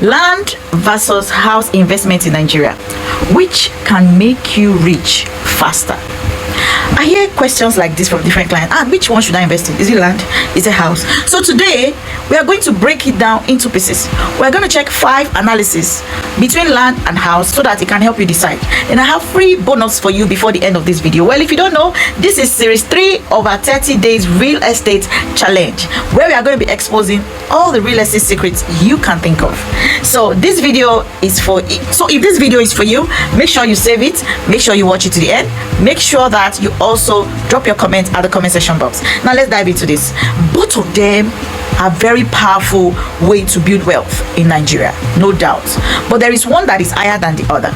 Land versus house investment in Nigeria. Which can make you rich faster? I hear questions like this from different clients. Which one should I invest in? Is it land? Is it house? So today, we are going to break it down into pieces. We're going to check 5 analyses between land and house so that it can help you decide. And I have free bonus for you before the end of this video. Well, if you don't know, this is series 3 of our 30 days real estate challenge, where we are going to be exposing all the real estate secrets you can think of. So this video is for so if this video is for you, make sure you save it, make sure you watch it to the end, make sure that you also drop your comment at the comment section box. Now let's dive into this. Both of them are very powerful way to build wealth in Nigeria, no doubt, but there is one that is higher than the other,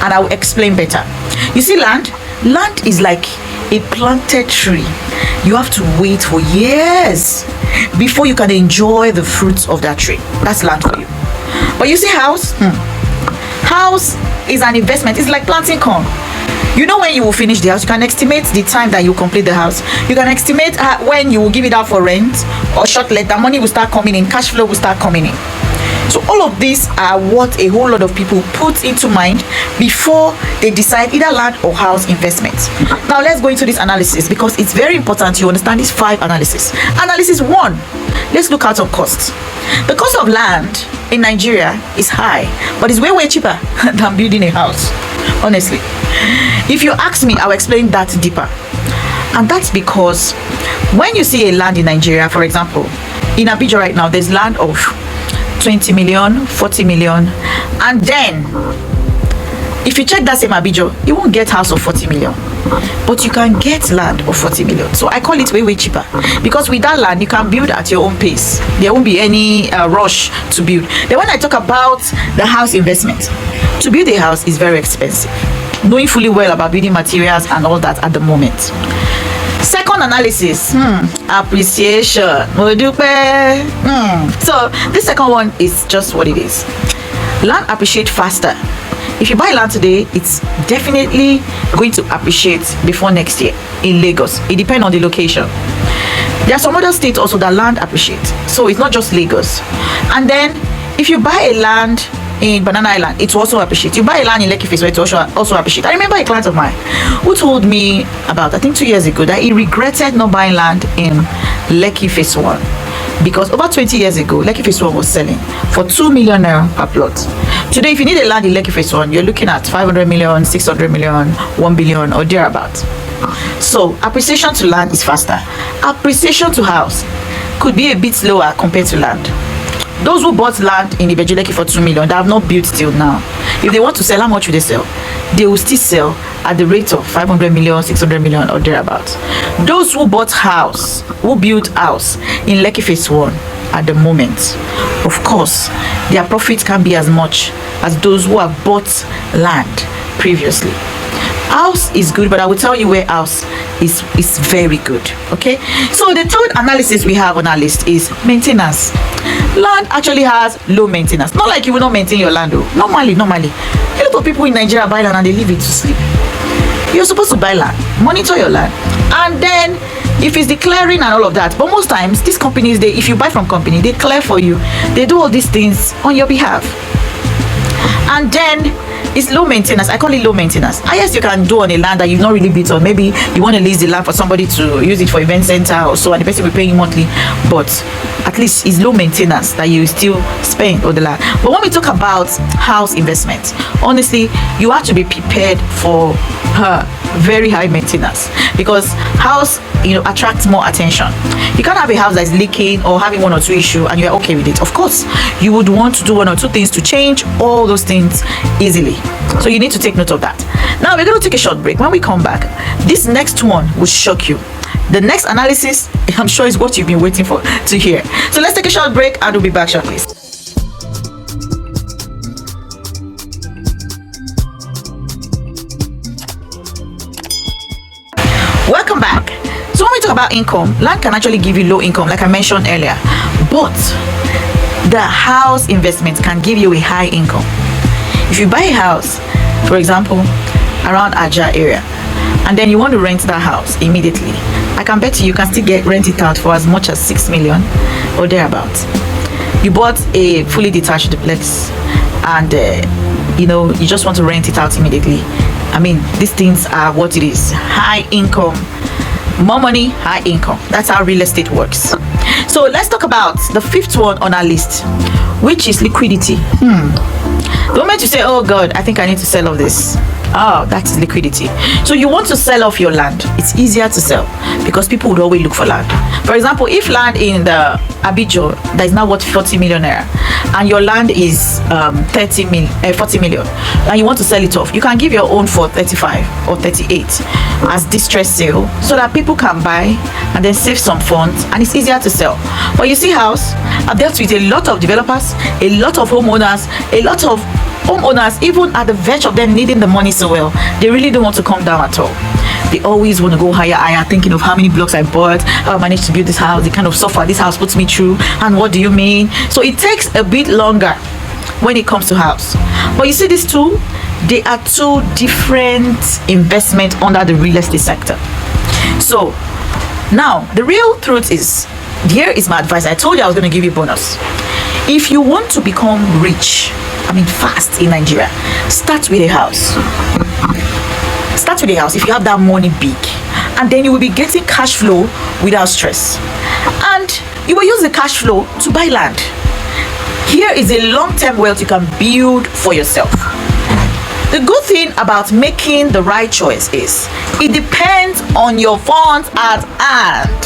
and I will explain better. You see, land is like a planted tree. You have to wait for years before you can enjoy the fruits of that tree. That's land for you. But you see, house is an investment. It's like planting corn. You know when you will finish the house. You can estimate the time that you complete the house. You can estimate when you will give it out for rent, or short later money will start coming in, cash flow will start coming in. So all of these are what a whole lot of people put into mind before they decide either land or house investments. Now let's go into this analysis, because it's very important you understand these 5 analyses. Analysis 1, let's look at some costs. The cost of land in Nigeria is high, but it's way cheaper than building a house, honestly. If you ask me, I'll explain that deeper. And that's because when you see a land in Nigeria, for example, in Abuja right now, there's land of 20 million, 40 million, and then if you check that same Abuja, you won't get house of 40 million, but you can get land of 40 million. So I call it way cheaper, because with that land you can build at your own pace. There won't be any rush to build. Then when I talk about the house investment, to build a house is very expensive, knowing fully well about building materials and all that at the moment. Second analysis, appreciation. So this second one is just what it is. Land appreciate faster. If you buy land today, it's definitely going to appreciate before next year in Lagos. It depends on the location. There are some other states also that land appreciate, so it's not just Lagos. And then if you buy a land in Banana Island, it will also appreciate. You buy a land in Lekki Face, it will also appreciate. I remember a client of mine who told me about, I think 2 years ago, that he regretted not buying land in Lekki Face 1, because over 20 years ago, Lekki Face 1 was selling for 2 million naira per plot. Today, if you need a land in Lekki Face 1, you're looking at 500 million, 600 million, 1 billion, or thereabouts. So appreciation to land is faster. Appreciation to house could be a bit slower compared to land. Those who bought land in Ibejuleki for 2 million, they have not built till now. If they want to sell, how much will they sell? They will still sell at the rate of 500 million, 600 million, or thereabouts. Those who bought house, who built house in Lekki Phase 1 at the moment, of course, their profit can be as much as those who have bought land previously. House is good, but I will tell you where house is very good. Okay, so the third analysis we have on our list is maintenance. Land actually has low maintenance. Not like you will not maintain your land though. Normally a lot of people in Nigeria buy land and they leave it to sleep. You're supposed to buy land, monitor your land, and then if it's declaring and all of that. But most times these companies, if you buy from company, they clear for you, they do all these things on your behalf. And then it's low maintenance. I call it low maintenance. Highest you can do on a land that you've not really built on. Maybe you want to lease the land for somebody to use it for event center or so, and the person will pay you monthly, but at least it's low maintenance that you still spend on the land. But when we talk about house investment, honestly, you have to be prepared for very high maintenance, because house attracts more attention. You can't have a house that's leaking or having 1 or 2 issues and you're okay with it. Of course, you would want to do 1 or 2 things to change all those things easily. So you need to take note of that. Now we're going to take a short break. When we come back, this next one will shock you. The next analysis, I'm sure, is what you've been waiting for to hear. So let's take a short break and we'll be back shortly. Welcome back. So when we talk about income, land can actually give you low income, like I mentioned earlier, but the house investment can give you a high income. If you buy a house, for example, around Aja area, and then you want to rent that house immediately, I can bet you can still rent it out for as much as 6 million or thereabouts. You bought a fully detached duplex and you just want to rent it out immediately. I mean, these things are what it is. High income, more money, high income. That's how real estate works. So let's talk about the fifth one on our list, which is liquidity. The moment you say, oh God, I think I need to sell off this, oh, that's liquidity. So you want to sell off your land. It's easier to sell because people would always look for land. For example, if land in the Abijo that is now worth 40 million naira and your land is 40 million and you want to sell it off, you can give your own for 35 or 38 as distress sale so that people can buy and then save some funds, and it's easier to sell. But you see, house, I've dealt with a lot of developers, a lot of homeowners, even at the verge of them needing the money so well, they really don't want to come down at all. They always want to go higher, thinking of how many blocks I bought, how I managed to build this house, the kind of suffer this house puts me through, and what do you mean? So it takes a bit longer when it comes to house. But you see, these two, they are two different investments under the real estate sector. So now the real truth is, here is my advice. I told you I was going to give you a bonus. If you want to become rich, fast in Nigeria, start with a house. Start with a house if you have that money big, and then you will be getting cash flow without stress, and you will use the cash flow to buy land. Here is a long-term wealth you can build for yourself. The good thing about making the right choice is it depends on your funds at hand.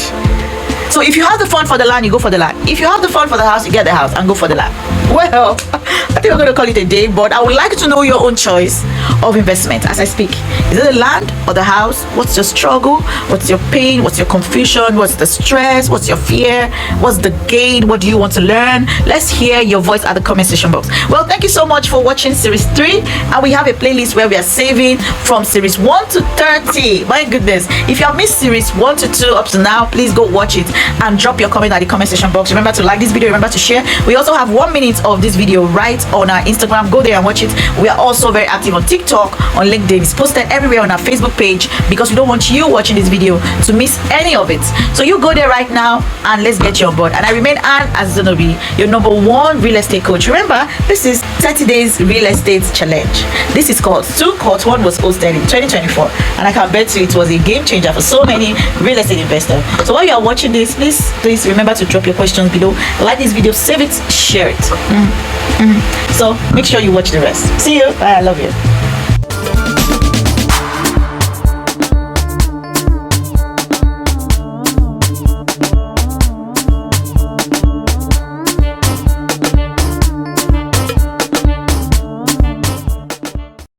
So if you have the fund for the land, you go for the land. If you have the fund for the house, you get the house and go for the land. Well, I think we're going to call it a day, but I would like to know your own choice of investment as I speak. Is it the land or the house? What's your struggle? What's your pain? What's your confusion? What's the stress? What's your fear? What's the gain? What do you want to learn? Let's hear your voice at the comment section box. Well, thank you so much for watching series 3, and we have a playlist where we are saving from series 1 to 30. My goodness, if you have missed series 1 to 2 up to now, please go watch it and drop your comment at the comment section box. Remember to like this video, remember to share. We also have 1 minute of this video right on our Instagram. Go there and watch it. We are also very active on TikTok, on LinkedIn. It's posted everywhere on our Facebook page because we don't want you watching this video to miss any of it. So you go there right now and let's get you on board. And I remain Azonobi, your #1 real estate coach. Remember, this is 30 days real estate challenge. This is called 2 Cohort 1 was hosted in 2024, and I can bet you it was a game changer for so many real estate investors. So while you are watching this, please remember to drop your questions below. Like this video, save it, share it. So make sure you watch the rest. See you. Bye. I love you.